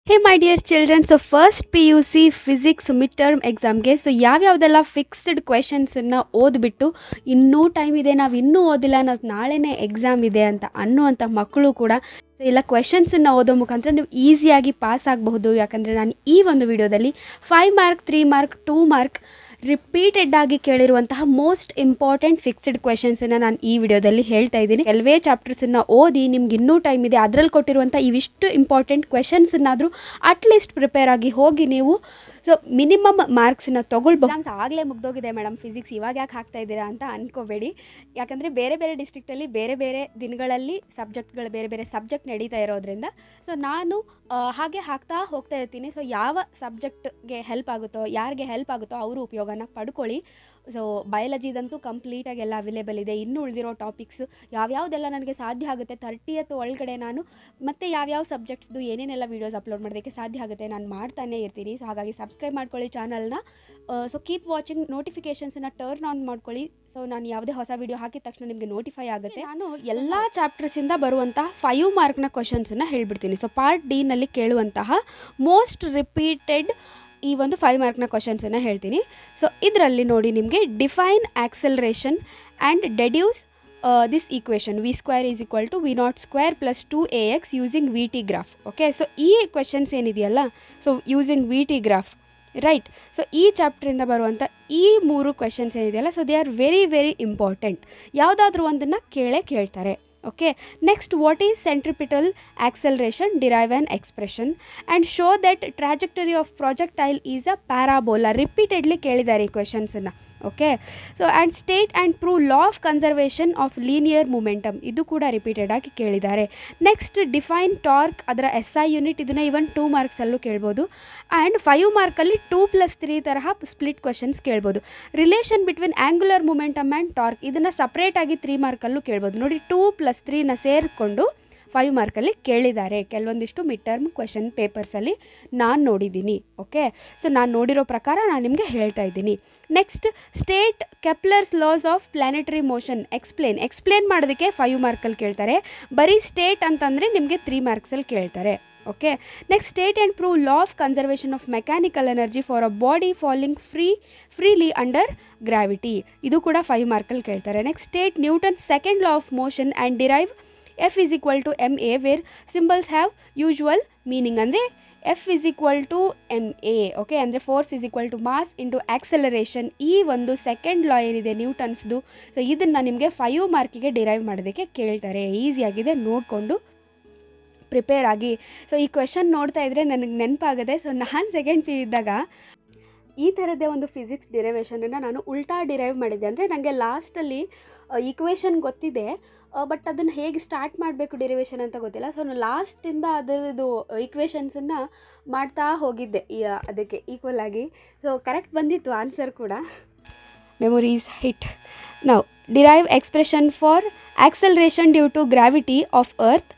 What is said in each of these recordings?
Hey my dear children, so first PUC physics mid term ಎಕ್ಸಾಮ್ಗೆ ಯಾವ್ಯಾವುದೆಲ್ಲ fixed ಕ್ವೆಶನ್ಸನ್ನು ಓದ್ಬಿಟ್ಟು ಇನ್ನೂ time ಇದೆ, ನಾವು ಇನ್ನೂ ಓದಿಲ್ಲ, ನಾವು ನಾಳೆನೇ ಎಕ್ಸಾಮ್ ಇದೆ ಅಂತ ಅನ್ನುವಂಥ ಮಕ್ಕಳು ಕೂಡ ಎಲ್ಲ ಕ್ವೆಶನ್ಸನ್ನು ಓದೋ ಮುಖಾಂತರ ನೀವು ಈಸಿಯಾಗಿ ಪಾಸ್ ಆಗಬಹುದು. ಯಾಕಂದರೆ ನಾನು ಈ ಒಂದು ವಿಡಿಯೋದಲ್ಲಿ 5 ಮಾರ್ಕ್ 3 ಮಾರ್ಕ್ 2 ಮಾರ್ಕ್ ರಿಪೀಟೆಡ್ ಆಗಿ ಕೇಳಿರುವಂತಹ ಮೋಸ್ಟ್ ಇಂಪಾರ್ಟೆಂಟ್ ಫಿಕ್ಸ್ಡ್ ಕ್ವೆಶನ್ಸನ್ನು ನಾನು ಈ ವಿಡಿಯೋದಲ್ಲಿ ಹೇಳ್ತಾ ಇದ್ದೀನಿ. ಕೆಲವೇ ಚಾಪ್ಟರ್ಸನ್ನು ಓದಿ, ನಿಮ್ಗೆ ಇನ್ನೂ ಟೈಮ್ ಇದೆ, ಅದರಲ್ಲಿ ಕೊಟ್ಟಿರುವಂಥ ಇವಿಷ್ಟು ಇಂಪಾರ್ಟೆಂಟ್ ಕ್ವೆಶನ್ಸನ್ನಾದರೂ ಅಟ್ಲೀಸ್ಟ್ ಪ್ರಿಪೇರ್ ಆಗಿ ಹೋಗಿ ನೀವು ಸೊ ಮಿನಿಮಮ್ ಮಾರ್ಕ್ಸನ್ನು ತೊಗೊಳ್ಬಹುದು. ಎಕ್ಸಾಮ್ಸ್ ಆಗಲೇ ಮುಗ್ದೋಗಿದೆ ಮೇಡಮ್, ಫಿಸಿಕ್ಸ್ ಇವಾಗ ಯಾಕೆ ಹಾಕ್ತಾ ಇದ್ದೀರಾ ಅಂತ ಅಂದ್ಕೋಬೇಡಿ. ಯಾಕಂದರೆ ಬೇರೆ ಬೇರೆ ಡಿಸ್ಟ್ರಿಕ್ಟಲ್ಲಿ ಬೇರೆ ಬೇರೆ ದಿನಗಳಲ್ಲಿ ಸಬ್ಜೆಕ್ಟ್ಗಳು ಬೇರೆ ಬೇರೆ ಸಬ್ಜೆಕ್ಟ್ ನಡೀತಾ ಇರೋದ್ರಿಂದ ಸೊ ನಾನು ಹಾಗೆ ಹಾಕ್ತಾ ಹೋಗ್ತಾ ಇರ್ತೀನಿ. ಸೊ ಯಾವ ಸಬ್ಜೆಕ್ಟ್ಗೆ ಹೆಲ್ಪ್ ಆಗುತ್ತೋ, ಯಾರಿಗೆ ಹೆಲ್ಪ್ ಆಗುತ್ತೋ ಅವರು ಉಪಯೋಗನ ಪಡ್ಕೊಳ್ಳಿ. ಸೊ ಬಯಾಲಜಿದಂತೂ ಕಂಪ್ಲೀಟಾಗಿ ಎಲ್ಲ ಅವೈಲೇಬಲ್ ಇದೆ. ಇನ್ನೂ ಉಳಿದಿರೋ ಟಾಪಿಕ್ಸು ಯಾವ್ಯಾವುದೆಲ್ಲ ನನಗೆ ಸಾಧ್ಯ ಆಗುತ್ತೆ 30th ಒಳಗಡೆ ನಾನು ಮತ್ತೆ ಯಾವ್ಯಾವ ಸಬ್ಜೆಕ್ಟ್ಸ್ದು ಏನೇನೆಲ್ಲ ವೀಡಿಯೋಸ್ ಅಪ್ಲೋಡ್ ಮಾಡೋದಕ್ಕೆ ಸಾಧ್ಯ ಆಗುತ್ತೆ ನಾನು ಮಾಡ್ತಾನೆ ಇರ್ತೀನಿ. ಸೊ ಹಾಗಾಗಿ ಸಬ್ಸ್ಕ್ರೈಬ್ ಮಾಡ್ಕೊಳ್ಳಿ ಚಾನಲ್ನ. ಸೊ ಕೀಪ್ ವಾಚಿಂಗ್, ನೋಟಿಫಿಕೇಷನ್ಸನ್ನು ಟರ್ನ್ ಆನ್ ಮಾಡ್ಕೊಳ್ಳಿ. ಸೊ ನಾನು ಯಾವುದೇ ಹೊಸ ವೀಡಿಯೋ ಹಾಕಿದ ತಕ್ಷಣ ನಿಮಗೆ ನೋಟಿಫೈ ಆಗುತ್ತೆ. ನಾನು ಎಲ್ಲ ಚಾಪ್ಟರ್ಸಿಂದ ಬರುವಂತಹ 5 ಮಾರ್ಕ್ನ ಕ್ವಶನ್ಸನ್ನು ಹೇಳ್ಬಿಡ್ತೀನಿ. ಸೊ ಪಾರ್ಟ್ ಡಿನಲ್ಲಿ ಕೇಳುವಂತಹ ಮೋಸ್ಟ್ ರಿಪೀಟೆಡ್ ಈ ಒಂದು 5 ಮಾರ್ಕ್ನ ಕ್ವಶನ್ಸನ್ನು ಹೇಳ್ತೀನಿ. ಸೊ ಇದರಲ್ಲಿ ನೋಡಿ, ನಿಮಗೆ define acceleration and deduce this equation v² = v0² + 2ax using VT graph. Okay, so ಈ ಕ್ವೆಶನ್ಸ್ ಏನಿದೆಯಲ್ಲ, so using VT graph right. So ಈ ಚಾಪ್ಟ್ರಿಂದ ಬರುವಂಥ ಈ 3 ಕ್ವೆಶನ್ಸ್ ಏನಿದೆಯಲ್ಲ, so they are very very important. ಯಾವುದಾದ್ರೂ ಒಂದನ್ನು ಕೇಳ್ತಾರೆ. Okay, next what is centripetal acceleration, derive an expression and show that trajectory of projectile is a parabola. Repeatedly ಕೇಳಿದ್ದಾರೆ ಈ ಕ್ವೆಶನ್ಸನ್ನು. Okay, so and state and prove law of conservation of linear momentum, ಇದು ಕೂಡ repeated ಆಗಿ ಕೇಳಿದ್ದಾರೆ. Next define torque, ಅದರ SI unit, ಇದನ್ನು ಇವನ್ 2 ಮಾರ್ಕ್ಸಲ್ಲೂ ಕೇಳ್ಬೋದು. ಆ್ಯಂಡ್ 5 ಮಾರ್ಕಲ್ಲಿ 2 + 3 ತರಹ ಸ್ಪ್ಲಿಟ್ ಕ್ವೆಶನ್ಸ್ ಕೇಳ್ಬೋದು. Relation between angular momentum and torque, ಇದನ್ನು ಸಪ್ರೇಟಾಗಿ 3 ಮಾರ್ಕಲ್ಲೂ ಕೇಳ್ಬೋದು. ನೋಡಿ, 2 + 3ನ ಸೇರಿಕೊಂಡು 5 ಮಾರ್ಕಲ್ಲಿ ಕೇಳಿದ್ದಾರೆ ಕೆಲವೊಂದಿಷ್ಟು ಮಿಡ್ ಟರ್ಮ್ ಕ್ವೆಶನ್ ಪೇಪರ್ಸಲ್ಲಿ ನಾನು ನೋಡಿದ್ದೀನಿ. ಓಕೆ, ಸೊ ನಾನು ನೋಡಿರೋ ಪ್ರಕಾರ ನಾನು ನಿಮಗೆ ಹೇಳ್ತಾ ಇದ್ದೀನಿ. Next state Kepler's loss of planetary motion, explain ಮಾಡೋದಕ್ಕೆ 5 ಮಾರ್ಕಲ್ಲಿ ಕೇಳ್ತಾರೆ. ಬರೀ ಸ್ಟೇಟ್ ಅಂತಂದರೆ ನಿಮಗೆ 3 ಮಾರ್ಕ್ಸಲ್ಲಿ ಕೇಳ್ತಾರೆ. Okay, next state and prove law of conservation of mechanical energy for a body falling freely under gravity, ಇದು ಕೂಡ 5 ಮಾರ್ಕಲ್ಲಿ ಕೇಳ್ತಾರೆ. Next state Newton second law of motion and derive F = ma where symbols have usual meaning. ಅಂದರೆ F = ma. Okay, ಅಂದರೆ force = mass into acceleration. ಈ ಒಂದು second ಲಾ ಏನಿದೆ ನ್ಯೂಟನ್ಸ್ದು, so ಇದನ್ನು ನಿಮಗೆ 5 ಮಾರ್ಕಿಗೆ ಡಿರೈವ್ ಮಾಡೋದಕ್ಕೆ ಕೇಳ್ತಾರೆ. ಈಸಿಯಾಗಿದೆ, ನೋಡಿಕೊಂಡು ಪ್ರಿಪೇರ್ ಆಗಿ. ಸೊ ಈ ಕ್ವೆಶನ್ ನೋಡ್ತಾ ಇದ್ದರೆ ನನಗೆ ನೆನಪಾಗಿದೆ. ಸೊ ನಾನು ಸೆಕೆಂಡ್ PU ಇದ್ದಾಗ ಈ ಥರದ್ದೇ ಒಂದು ಫಿಸಿಕ್ಸ್ ಡಿರೈವೇಷನನ್ನು ನಾನು ಉಲ್ಟಾ ಡಿರೈವ್ ಮಾಡಿದ್ದೆ. ಅಂದರೆ ನನಗೆ ಲಾಸ್ಟಲ್ಲಿ ಈಕ್ವೇಷನ್ ಗೊತ್ತಿದೆ, ಬಟ್ ಅದನ್ನು ಹೇಗೆ ಸ್ಟಾರ್ಟ್ ಮಾಡಬೇಕು ಡಿರೈವೇಷನ್ ಅಂತ ಗೊತ್ತಿಲ್ಲ. ಸೊ ನಾನು ಲಾಸ್ಟಿಂದ ಅದರದ್ದು ಈಕ್ವೇಷನ್ಸನ್ನು ಮಾಡ್ತಾ ಹೋಗಿದ್ದೆ ಅದಕ್ಕೆ ಈಕ್ವಲ್ ಆಗಿ. ಸೊ ಕರೆಕ್ಟ್ ಬಂದಿತ್ತು ಆನ್ಸರ್ ಕೂಡ. Memories hit. ನಾವು derive expression for acceleration due to gravity of earth,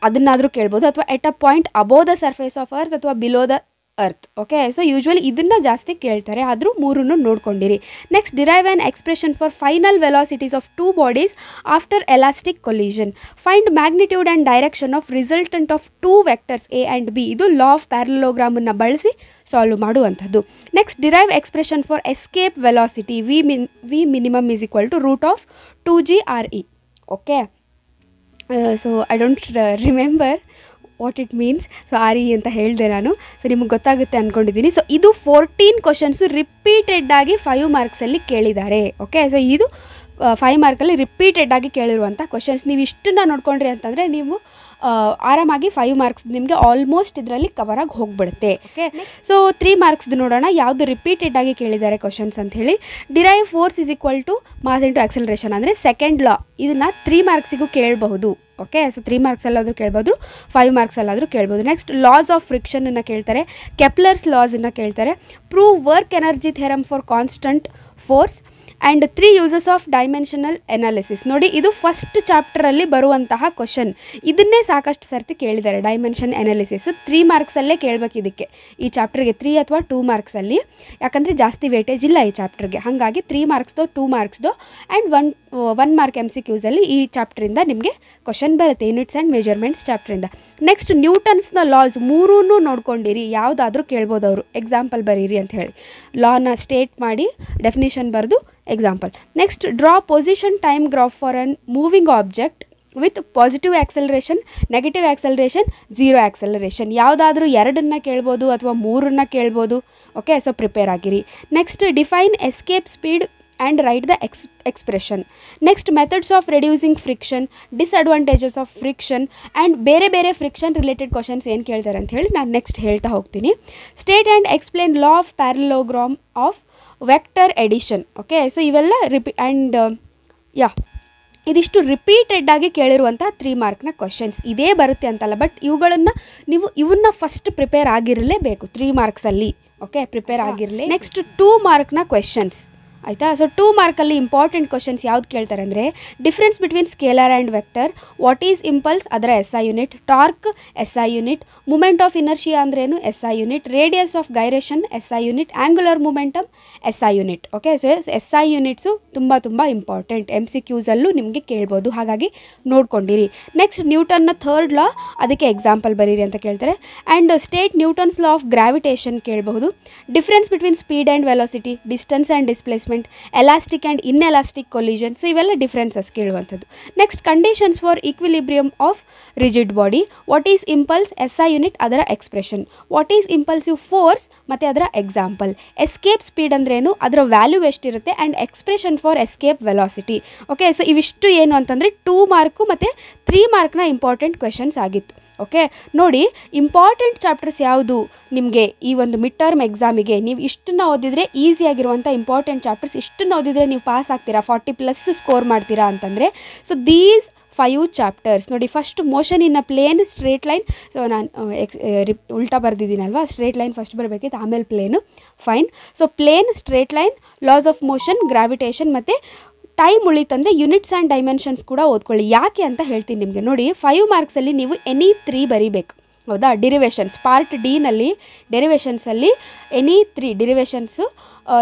ಅದನ್ನಾದರೂ ಕೇಳ್ಬೋದು. ಅಥವಾ at a point above the surface of earth ಅಥವಾ below the earth. Okay, so usually ಇದನ್ನು ಜಾಸ್ತಿ ಕೇಳ್ತಾರೆ, ಆದರೂ 3 ನೋಡ್ಕೊಂಡಿರಿ. Next derive an expression for final velocities of 2 bodies after elastic collision. Find magnitude and direction of resultant of 2 vectors A and B, ಇದು law of ಪ್ಯಾರಲೋಗ್ರಾಮನ್ನು ಬಳಸಿ solve ಮಾಡುವಂಥದ್ದು. Next derive expression for escape velocity v minimum = √2gre. Okay, so I don't remember what it means. So RE ಅಂತ ಹೇಳಿದೆ ನಾನು. So ನಿಮಗೆ ಗೊತ್ತಾಗುತ್ತೆ ಅಂದ್ಕೊಂಡಿದ್ದೀನಿ. So ಇದು 14 ಕ್ವಶನ್ಸು ರಿಪೀಟೆಡ್ ಆಗಿ 5 ಮಾರ್ಕ್ಸಲ್ಲಿ ಕೇಳಿದ್ದಾರೆ. ಓಕೆ, ಸೊ ಇದು 5 ಮಾರ್ಕಲ್ಲಿ ರಿಪೀಟೆಡ್ ಆಗಿ ಕೇಳಿರುವಂಥ ಕ್ವಶನ್ಸ್. ನೀವು ಇಷ್ಟನ್ನು ನೋಡ್ಕೊಂಡ್ರಿ ಅಂತಂದರೆ ನೀವು ಆರಾಮಾಗಿ 5 ಮಾರ್ಕ್ಸ್ ನಿಮಗೆ ಆಲ್ಮೋಸ್ಟ್ ಇದರಲ್ಲಿ ಕವರ್ ಆಗಿ ಹೋಗ್ಬಿಡುತ್ತೆ. ಓಕೆ, ಸೊ 3 ಮಾರ್ಕ್ಸ್ದು ನೋಡೋಣ ಯಾವುದು ರಿಪೀಟೆಡ್ ಆಗಿ ಕೇಳಿದ್ದಾರೆ ಕ್ವಶನ್ಸ್ ಅಂತ ಹೇಳಿ. Derive force = mass into acceleration, ಅಂದರೆ ಸೆಕೆಂಡ್ ಲಾ, ಇದನ್ನು 3 ಮಾರ್ಕ್ಸಿಗೂ ಕೇಳಬಹುದು. ಓಕೆ, ಸೊ 3 ಮಾರ್ಕ್ಸಲ್ಲಾದರೂ ಕೇಳ್ಬೋದು, 5 ಮಾರ್ಕ್ಸಲ್ಲಾದರೂ ಕೇಳ್ಬೋದು. ನೆಕ್ಸ್ಟ್ ಲಾಸ್ ಆಫ್ ಫ್ರಿಕ್ಷನನ್ನು ಕೇಳ್ತಾರೆ, ಕೆಪ್ಲರ್ಸ್ ಲಾಸನ್ನು ಕೇಳ್ತಾರೆ. Prove work energy theorem for constant force and 3 uses of dimensional analysis. ನೋಡಿ, ಇದು ಫಸ್ಟ್ ಚಾಪ್ಟರಲ್ಲಿ ಬರುವಂತಹ ಕ್ವಶನ್. ಇದನ್ನೇ ಸಾಕಷ್ಟು ಸರ್ತಿ ಕೇಳಿದ್ದಾರೆ, ಡೈಮೆನ್ಷನ್ ಎನಾಲಿಸಿಸು. 3 ಮಾರ್ಕ್ಸಲ್ಲೇ ಕೇಳಬೇಕು ಇದಕ್ಕೆ, ಈ ಚಾಪ್ಟರ್ಗೆ 3 ಅಥವಾ 2 ಮಾರ್ಕ್ಸಲ್ಲಿ. ಯಾಕಂದರೆ ಜಾಸ್ತಿ ವೇಟೇಜ್ ಇಲ್ಲ ಈ ಚಾಪ್ಟರ್ಗೆ, ಹಾಗಾಗಿ 3 ಮಾರ್ಕ್ಸ್ದು 2 ಮಾರ್ಕ್ಸ್ದು ಆ್ಯಂಡ್ 1 ಮಾರ್ಕ್ MCQಸಲ್ಲಿ ಈ ಚಾಪ್ಟರಿಂದ ನಿಮಗೆ ಕ್ವಶನ್ ಬರುತ್ತೆ, ಯೂನಿಟ್ಸ್ ಆ್ಯಂಡ್ ಮೆಜರ್ಮೆಂಟ್ಸ್ ಚಾಪ್ಟರಿಂದ. ನೆಕ್ಸ್ಟ್ ನ್ಯೂಟನ್ಸ್ನ ಲಾಸ್ ಮೂರೂ ನೋಡ್ಕೊಂಡಿರಿ, ಯಾವುದಾದ್ರೂ ಕೇಳ್ಬೋದು ಅವರು, ಎಕ್ಸಾಂಪಲ್ ಬರೀರಿ ಅಂತ ಹೇಳಿ. ಲಾನ ಸ್ಟೇಟ್ ಮಾಡಿ ಡೆಫಿನಿಷನ್ ಬರೆದು example. Next draw position time graph for an moving object with positive acceleration, negative acceleration, zero acceleration. ಯಾವುದಾದ್ರೂ ಎರಡನ್ನ ಕೇಳ್ಬೋದು ಅಥವಾ ಮೂರನ್ನ ಕೇಳ್ಬೋದು. ಓಕೆ, ಸೊ ಪ್ರಿಪೇರ್ ಆಗಿರಿ. Next define escape speed and write the expression. Next methods of reducing friction, disadvantages of friction and ಬೇರೆ ಬೇರೆ friction related questions ಏನು ಕೇಳ್ತಾರೆ ಅಂತ ಹೇಳಿ ನಾನು ನೆಕ್ಸ್ಟ್ ಹೇಳ್ತಾ ಹೋಗ್ತೀನಿ. State and explain law of parallelogram of vector addition. Okay, so ಇವೆಲ್ಲ ಇದಿಷ್ಟು ರಿಪೀಟೆಡ್ ಆಗಿ ಕೇಳಿರುವಂಥ 3 ಮಾರ್ಕ್ನ ಕ್ವಶನ್ಸ್. ಇದೇ ಬರುತ್ತೆ ಅಂತಲ್ಲ, ಬಟ್ ಇವನ್ನ ಫಸ್ಟ್ ಪ್ರಿಪೇರ್ ಆಗಿರಲೇಬೇಕು 3 ಮಾರ್ಕ್ಸಲ್ಲಿ. ಓಕೆ, ಪ್ರಿಪೇರ್ ಆಗಿರಲಿ. ನೆಕ್ಸ್ಟ್ 2 ಮಾರ್ಕ್ನ ಕ್ವೆಶನ್ಸ್ ಆಯಿತಾ. ಸೊ 2 ಮಾರ್ಕಲ್ಲಿ ಇಂಪಾರ್ಟೆಂಟ್ ಕ್ವಶನ್ಸ್ ಯಾವ್ದು ಕೇಳ್ತಾರೆ ಅಂದರೆ, difference between scalar and vector, what is impulse ಅದರ SI unit, torque SI unit, moment of inertia ಅಂದ್ರೇನು SI unit, radius of gyration SI unit, angular momentum SI unit. Okay, so SI units ತುಂಬ important, MCQಸಲ್ಲೂ ನಿಮಗೆ ಕೇಳ್ಬೋದು, ಹಾಗಾಗಿ ನೋಡ್ಕೊಂಡಿರಿ. Next ನ್ಯೂಟನ್ನ third ಲಾ, ಅದಕ್ಕೆ example ಬರೀರಿ ಅಂತ ಕೇಳ್ತಾರೆ. And state Newton's law of gravitation ಕೇಳಬಹುದು. Difference between speed and velocity, distance and displacement, elastic and inelastic collision. So ಇವೆಲ್ಲ ಡಿಫ್ರೆನ್ಸಸ್ ಕೇಳುವಂಥದ್ದು. Next conditions for equilibrium of rigid body, what is impulse SI unit ಅದರ expression, what is impulsive force ಮತ್ತು ಅದರ example, escape speed ಅಂದ್ರೇನು ಅದರ value ಎಷ್ಟಿರುತ್ತೆ, and expression for escape velocity. Okay, so ಇವಿಷ್ಟು ಏನು ಅಂತಂದರೆ 2 ಮಾರ್ಕು ಮತ್ತು 3 ಮಾರ್ಕ್ನ ಇಂಪಾರ್ಟೆಂಟ್ ಕ್ವೆಶನ್ಸ್ ಆಗಿತ್ತು. ಓಕೆ, ನೋಡಿ ಇಂಪಾರ್ಟೆಂಟ್ ಚಾಪ್ಟರ್ಸ್ ಯಾವುದು ನಿಮಗೆ ಈ ಒಂದು ಮಿಡ್ ಟರ್ಮ್ ಎಕ್ಸಾಮಿಗೆ, ನೀವು ಇಷ್ಟನ್ನು ಓದಿದರೆ ಈಸಿಯಾಗಿರುವಂಥ ಇಂಪಾರ್ಟೆಂಟ್ ಚಾಪ್ಟರ್ಸ್ ಇಷ್ಟನ್ನು ಓದಿದರೆ ನೀವು ಪಾಸ್ ಆಗ್ತೀರಾ, 40+ ಸ್ಕೋರ್ ಮಾಡ್ತೀರಾ ಅಂತಂದರೆ, ಸೊ ದೀಸ್ 5 ಚಾಪ್ಟರ್ಸ್ ನೋಡಿ. First motion in a plane straight line. So ನಾನು ಉಲ್ಟಾ ಬರೆದಿದ್ದೀನಲ್ವಾ, ಸ್ಟ್ರೇಟ್ ಲೈನ್ ಫಸ್ಟ್ ಬರಬೇಕಿತ್ತು, ಆಮೇಲೆ plane. Fine. So plane, straight line, laws of motion, gravitation ಮತ್ತು ಟೈಮ್ ಉಳಿತಂದರೆ ಯೂನಿಟ್ಸ್ ಆ್ಯಂಡ್ ಡೈಮೆನ್ಷನ್ಸ್ ಕೂಡ ಓದ್ಕೊಳ್ಳಿ. ಯಾಕೆ ಅಂತ ಹೇಳ್ತೀನಿ ನಿಮಗೆ. ನೋಡಿ 5 ಮಾರ್ಕ್ಸಲ್ಲಿ ನೀವು ಎನಿ 3 ಬರೀಬೇಕು, ಹೌದಾ. ಡಿರಿವೇಷನ್ಸ್ ಪಾರ್ಟ್ ಡಿನಲ್ಲಿ ಡೆರಿವೇಷನ್ಸಲ್ಲಿ ಎನಿ 3 ಡಿರಿವೇಷನ್ಸು.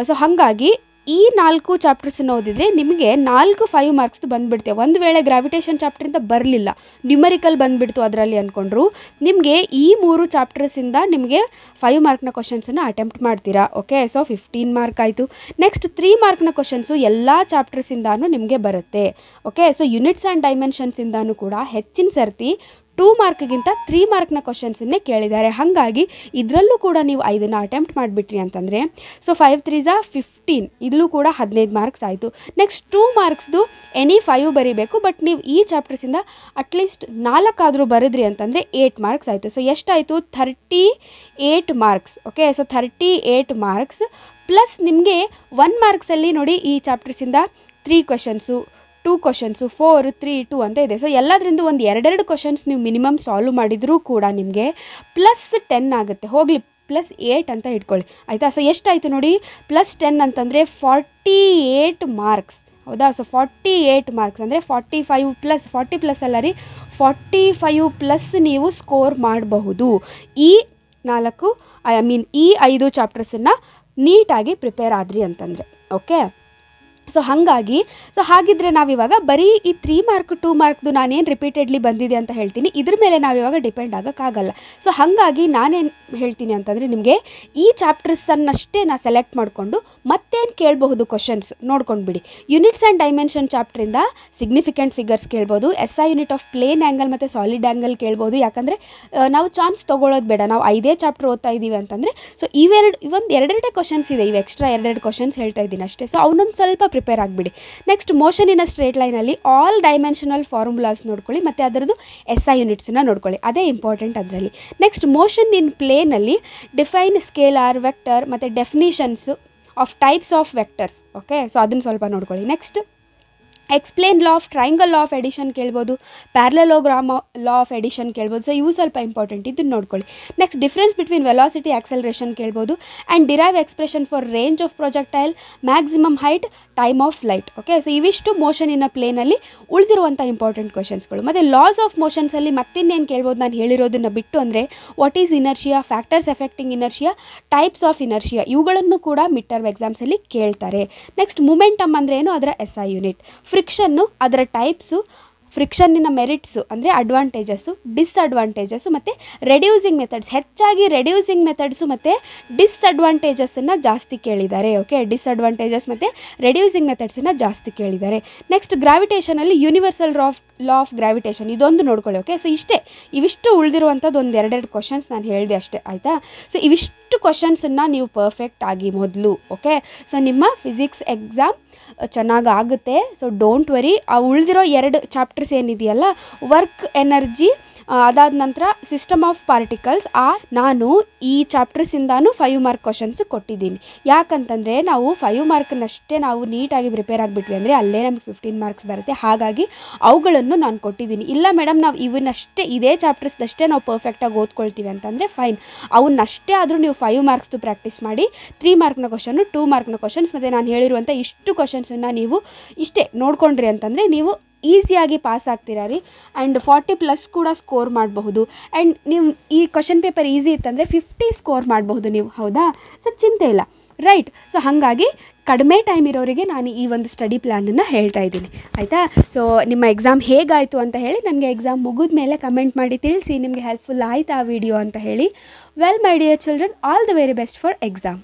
ಸೊ ಹಾಗಾಗಿ ಈ 4 ಚಾಪ್ಟರ್ಸನ್ನು ಓದಿದರೆ ನಿಮಗೆ 5 ಮಾರ್ಕ್ಸ್ದು ಬಂದುಬಿಡುತ್ತೆ. ಒಂದು ವೇಳೆ ಗ್ರಾವಿಟೇಷನ್ ಚಾಪ್ಟ್ರಿಂದ ಬರಲಿಲ್ಲ, ನ್ಯೂಮರಿಕಲ್ ಬಂದುಬಿಡ್ತು ಅದರಲ್ಲಿ ಅಂದ್ಕೊಂಡ್ರು, ನಿಮಗೆ ಈ 3 ಚಾಪ್ಟರ್ಸಿಂದ ನಿಮಗೆ 5 ಮಾರ್ಕ್ನ ಕ್ವಶನ್ಸನ್ನು ಅಟೆಂಪ್ಟ್ ಮಾಡ್ತೀರಾ. ಓಕೆ, ಸೊ 15 ಮಾರ್ಕ್ ಆಯಿತು. ನೆಕ್ಸ್ಟ್ 3 ಮಾರ್ಕ್ನ ಕ್ವಶನ್ಸು ಎಲ್ಲ ಚಾಪ್ಟರ್ಸಿಂದಾನು ನಿಮಗೆ ಬರುತ್ತೆ. ಓಕೆ, ಸೊ ಯೂನಿಟ್ಸ್ ಆ್ಯಂಡ್ ಡೈಮೆನ್ಷನ್ಸಿಂದಾನು ಕೂಡ ಹೆಚ್ಚಿನ ಸರ್ತಿ 2 ಮಾರ್ಕ್ಗಿಂತ 3 ಮಾರ್ಕ್ನ ಕ್ವಶನ್ಸನ್ನೇ ಕೇಳಿದ್ದಾರೆ. ಹಾಗಾಗಿ ಇದರಲ್ಲೂ ಕೂಡ ನೀವು 5ನ್ನ ಅಟೆಂಪ್ಟ್ ಮಾಡಿಬಿಟ್ರಿ ಅಂತಂದರೆ, ಸೊ 5 3 15, ಇಲ್ಲೂ ಕೂಡ 15 ಮಾರ್ಕ್ಸ್ ಆಯಿತು. ನೆಕ್ಸ್ಟ್ 2 ಮಾರ್ಕ್ಸ್ದು ಎನಿ 5 ಬರೀಬೇಕು, ಬಟ್ ನೀವು ಈ ಚಾಪ್ಟರ್ಸಿಂದ ಅಟ್ಲೀಸ್ಟ್ 4 ಆದರೂ ಬರೆದ್ರಿ ಅಂತಂದರೆ 8 ಮಾರ್ಕ್ಸ್ ಆಯಿತು. ಸೊ ಎಷ್ಟಾಯಿತು? 38 marks. Okay, so 38 marks plus ನಿಮಗೆ 1 ಮಾರ್ಕ್ಸಲ್ಲಿ ನೋಡಿ ಈ ಚಾಪ್ಟರ್ಸಿಂದ 3 ಕ್ವಶನ್ಸು, 2 ಕ್ವಶನ್ಸು, 4 3 2 ಅಂತ ಇದೆ. ಸೊ ಎಲ್ಲದರಿಂದ ಒಂದು 2 ಕ್ವಶನ್ಸ್ ನೀವು ಮಿನಿಮಮ್ ಸಾಲ್ವ್ ಮಾಡಿದರೂ ಕೂಡ ನಿಮಗೆ +10 ಆಗುತ್ತೆ. ಹೋಗಲಿ +8 ಅಂತ ಇಟ್ಕೊಳ್ಳಿ, ಆಯಿತಾ. ಸೊ ಎಷ್ಟಾಯಿತು ನೋಡಿ, +10 ಅಂತಂದರೆ 48 ಮಾರ್ಕ್ಸ್, ಹೌದಾ. ಸೊ 48 ಮಾರ್ಕ್ಸ್ ಅಂದರೆ 40+ ಅಲ್ಲ ರೀ, 45+ ನೀವು ಸ್ಕೋರ್ ಮಾಡಬಹುದು. ಈ 5 ಚಾಪ್ಟರ್ಸನ್ನು ನೀಟಾಗಿ ಪ್ರಿಪೇರ್ ಆದ್ರಿ ಅಂತಂದರೆ. ಓಕೆ, ಸೊ ಹಾಗಿದ್ರೆ ನಾವಿವಾಗ ಬರೀ ಈ 3 ಮಾರ್ಕ್ 2 ಮಾರ್ಕ್ದು ನಾನೇನು ರಿಪೀಟೆಡ್ಲಿ ಬಂದಿದೆ ಅಂತ ಹೇಳ್ತೀನಿ, ಇದ್ರ ಮೇಲೆ ನಾವಿವಾಗ ಡಿಪೆಂಡ್ ಆಗೋಕ್ಕಾಗಲ್ಲ. ಸೊ ಹಾಗಾಗಿ ನಾನೇನು ಹೇಳ್ತೀನಿ ಅಂತಂದರೆ, ನಿಮಗೆ ಈ ಚಾಪ್ಟರ್ಸನ್ನಷ್ಟೇ ನಾನು ಸೆಲೆಕ್ಟ್ ಮಾಡಿಕೊಂಡು ಮತ್ತೇನು ಕೇಳಬಹುದು ಕ್ವಶನ್ಸ್ ನೋಡ್ಕೊಂಡ್ಬಿಡಿ. ಯೂನಿಟ್ಸ್ ಆ್ಯಂಡ್ ಡೈಮೆನ್ಷನ್ ಚಾಪ್ಟ್ರಿಂದ ಸಿಗ್ನಿಫಿಕೆಂಟ್ ಫಿಗರ್ಸ್ ಕೇಳ್ಬೋದು, SI unit of plane angle ಮತ್ತು ಸಾಲಿಡ್ ಆ್ಯಂಗಲ್ ಕೇಳ್ಬೋದು. ಯಾಕಂದರೆ ನಾವು ಚಾನ್ಸ್ ತೊಗೊಳ್ಳೋದು ಬೇಡ, ನಾವು 5 ಚಾಪ್ಟರ್ ಓದ್ತಾ ಇದ್ದೀವಿ ಅಂತಂದರೆ. ಸೊ ಎರಡು ಕ್ವಶನ್ಸ್ ಇದೆ, ಇವು ಎಕ್ಸ್ಟ್ರಾ 2 ಕ್ವಶನ್ಸ್ ಹೇಳ್ತಾ ಇದ್ದೀನಿ ಅಷ್ಟೇ. ಸೊ ಅವನೊಂದು ಸ್ವಲ್ಪ ಪ್ರಿಪೇರ್ ಆಗಿಬಿಡಿ. Next motion in a straight ಲೈನಲ್ಲಿ ಆಲ್ ಡೈಮೆನ್ಷನಲ್ ಫಾರ್ಮುಲಾಸ್ ನೋಡ್ಕೊಳ್ಳಿ, ಮತ್ತು ಅದರದ್ದು SI ಯೂನಿಟ್ಸನ್ನು ನೋಡ್ಕೊಳ್ಳಿ, ಅದೇ ಇಂಪಾರ್ಟೆಂಟ್ ಅದರಲ್ಲಿ. ನೆಕ್ಸ್ಟ್ ಮೋಷನ್ ಇನ್ ಪ್ಲೇನಲ್ಲಿ ಡಿಫೈನ್ ಸ್ಕೇಲಾರ್, ವೆಕ್ಟರ್ ಮತ್ತು definitions of types of vectors. Okay, so ಅದನ್ನು ಸ್ವಲ್ಪ ನೋಡ್ಕೊಳ್ಳಿ. Next explain law of triangle law of addition ಕೇಳ್ಬೋದು, ಪ್ಯಾರಲೋಗ್ರಾಮ್ ಲಾ ಆಫ್ ಎಡಿಷನ್ ಕೇಳ್ಬೋದು. ಸೊ ಇವು ಸ್ವಲ್ಪ ಇಂಪಾರ್ಟೆಂಟ್, ಇದನ್ನು ನೋಡ್ಕೊಳ್ಳಿ. Next difference between velocity acceleration ಕೇಳ್ಬೋದು, and derive expression for range of projectile, maximum height, time of flight. Okay, so ಇವಿಷ್ಟು motion in a ಪ್ಲೇನಲ್ಲಿ ಉಳಿದಿರುವಂಥ important ಕ್ವಶನ್ಸ್ಗಳು. ಮತ್ತು loss of ಮೋಷನ್ಸಲ್ಲಿ ಮತ್ತಿನ್ನೇನು ಕೇಳ್ಬೋದು ನಾನು ಹೇಳಿರೋದನ್ನು ಬಿಟ್ಟು ಅಂದರೆ, what is inertia, factors affecting inertia, types of inertia, ಇವುಗಳನ್ನು ಕೂಡ ಮಿಡ್ ಟರ್ಮ್ ಎಕ್ಸಾಮ್ಸಲ್ಲಿ ಕೇಳ್ತಾರೆ. ನೆಕ್ಸ್ಟ್ ಮೂಮೆಂಟಮ್ ಅಂದರೆ ಏನು, ಅದರ SI ಯೂನಿಟ್, ಫ್ರಿಕ್ಷನ್ನು, ಅದರ ಟೈಪ್ಸು, ಫ್ರಿಕ್ಷನ್ನಿನ ಮೆರಿಟ್ಸು ಅಂದರೆ ಅಡ್ವಾಂಟೇಜಸ್ಸು, ಡಿಸ್ಅಡ್ವಾಂಟೇಜಸ್ಸು ಮತ್ತು ರೆಡ್ಯೂಸಿಂಗ್ ಮೆಥಡ್ಸ್. ಹೆಚ್ಚಾಗಿ ರೆಡ್ಯೂಸಿಂಗ್ ಮೆಥಡ್ಸು ಮತ್ತು ಡಿಸ್ಅಡ್ವಾಂಟೇಜಸ್ಸನ್ನು ಜಾಸ್ತಿ ಕೇಳಿದ್ದಾರೆ. ಓಕೆ, ಡಿಸ್ಅಡ್ವಾಂಟೇಜಸ್ ಮತ್ತು ರೆಡ್ಯೂಸಿಂಗ್ ಮೆಥಡ್ಸನ್ನು ಜಾಸ್ತಿ ಕೇಳಿದ್ದಾರೆ. ನೆಕ್ಸ್ಟ್ ಗ್ರಾವಿಟೇಷನಲ್ಲಿ ಯೂನಿವರ್ಸಲ್ ಲಾ ಆಫ್ ಗ್ರಾವಿಟೇಷನ್ ಇದೊಂದು ನೋಡ್ಕೊಳ್ಳಿ. ಓಕೆ, ಸೊ ಇವಿಷ್ಟು ಉಳಿದಿರುವಂಥದ್ದು ಒಂದು ಎರಡೆರಡು ಕ್ವಶನ್ಸ್ ನಾನು ಹೇಳಿದೆ ಅಷ್ಟೇ, ಆಯಿತಾ. ಸೊ ಇವಿಷ್ಟು ಕ್ವಶನ್ಸನ್ನು ನೀವು ಪರ್ಫೆಕ್ಟ್ ಆಗಿ ಮೊದಲು. ಓಕೆ, ಸೊ ನಿಮ್ಮ ಫಿಸಿಕ್ಸ್ ಎಕ್ಸಾಮ್ ಚೆನ್ನಾಗಾಗುತ್ತೆ. So don't worry. ಆ ಉಳಿದಿರೋ 2 ಚಾಪ್ಟರ್ಸ್ ಏನಿದೆಯಲ್ಲ, ವರ್ಕ್ ಎನರ್ಜಿ, ಅದಾದ ನಂತರ ಸಿಸ್ಟಮ್ ಆಫ್ ಪಾರ್ಟಿಕಲ್ಸ್, ನಾನು ಈ ಚಾಪ್ಟರ್ಸಿಂದಾನು 5 ಮಾರ್ಕ್ ಕ್ವಶನ್ಸ್ ಕೊಟ್ಟಿದ್ದೀನಿ. ಯಾಕಂತಂದರೆ ನಾವು 5 ಮಾರ್ಕ್ನಷ್ಟೇ ನಾವು ನೀಟಾಗಿ ಪ್ರಿಪೇರ್ ಆಗಿಬಿಟ್ವಿ ಅಂದರೆ ಅಲ್ಲೇ ನಮಗೆ 15 ಮಾರ್ಕ್ಸ್ ಬರುತ್ತೆ. ಹಾಗಾಗಿ ಅವುಗಳನ್ನು ನಾನು ಕೊಟ್ಟಿದ್ದೀನಿ. ಇಲ್ಲ ಮೇಡಮ್ ನಾವು ಇವನ್ನಷ್ಟೇ ಇದೇ ಚಾಪ್ಟರ್ಸ್ದಷ್ಟೇ ನಾವು ಪರ್ಫೆಕ್ಟಾಗಿ ಓದ್ಕೊಳ್ತೀವಿ ಅಂತಂದರೆ ಫೈನ್, ಅವನ್ನಷ್ಟೇ ಆದರೂ ನೀವು 5 ಮಾರ್ಕ್ಸ್ದು ಪ್ರಾಕ್ಟೀಸ್ ಮಾಡಿ. 3 ಮಾರ್ಕ್ನ ಕ್ವಶನ್ನು, 2 ಮಾರ್ಕ್ನ ಕ್ವಶನ್ಸ್ ಮತ್ತು ನಾನು ಹೇಳಿರುವಂಥ ಇಷ್ಟು ಕ್ವಶನ್ಸನ್ನು ನೀವು ಇಷ್ಟೇ ನೋಡ್ಕೊಂಡ್ರಿ ಅಂತಂದರೆ ನೀವು ಈಸಿಯಾಗಿ ಪಾಸ್ ಆಗ್ತೀರಾ ರೀ. ಆ್ಯಂಡ್ 40+ ಕೂಡ ಸ್ಕೋರ್ ಮಾಡಬಹುದು. ಆ್ಯಂಡ್ ನೀವು ಈ ಕ್ವಶನ್ ಪೇಪರ್ ಈಸಿ ಇತ್ತಂದರೆ 50 ಸ್ಕೋರ್ ಮಾಡಬಹುದು ನೀವು, ಹೌದಾ. ಸೊ ಚಿಂತೆ ಇಲ್ಲ, ರೈಟ್. ಸೊ ಹಾಗಾಗಿ ಕಡಿಮೆ ಟೈಮ್ ಇರೋರಿಗೆ ನಾನು ಈ ಒಂದು ಸ್ಟಡಿ ಪ್ಲ್ಯಾನನ್ನು ಹೇಳ್ತಾ ಇದ್ದೀನಿ, ಆಯಿತಾ. ಸೊ ನಿಮ್ಮ ಎಕ್ಸಾಮ್ ಹೇಗಾಯಿತು ಅಂತ ಹೇಳಿ ನನಗೆ ಎಕ್ಸಾಮ್ ಮುಗಿದ ಮೇಲೆ ಕಮೆಂಟ್ ಮಾಡಿ ತಿಳಿಸಿ, ನಿಮಗೆ ಹೆಲ್ಪ್ಫುಲ್ ಆಯಿತಾ ಆ ವಿಡಿಯೋ ಅಂತ ಹೇಳಿ. Well my dear children, all the very best for exam.